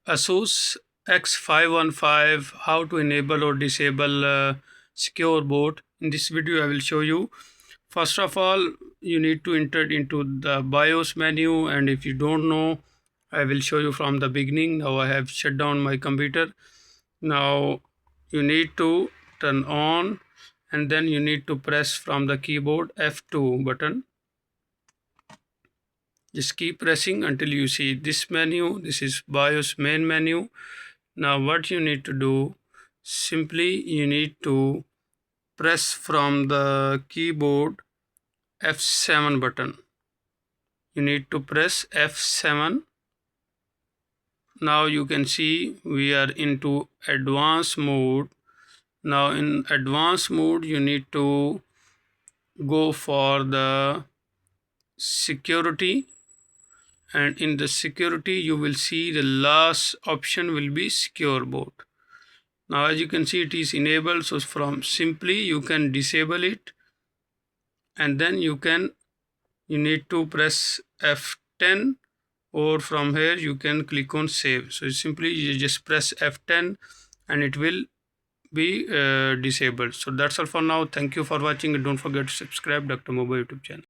Asus X515, how to enable or disable secure boot. In this video I will show you. First of all, you need to enter into the BIOS menu, and if you don't know, I will show you from the beginning. Now I have shut down my computer. Now you need to turn on, and then you need to press from the keyboard F2 button. Just keep pressing until you see this menu. This is BIOS main menu. Now what you need to do, simply you need to press from the keyboard F7 button. You need to press F7. Now you can see we are into advanced mode. Now in advanced mode you need to go for the security, and in the security you will see the last option will be secure boot. Now as you can see it is enabled, so from simply you can disable it, and then you need to press F10, or from here you can click on save. So simply you just press F10 and it will be disabled. So that's all for now. Thank you for watching, and don't forget to subscribe Dr. Mobile YouTube channel.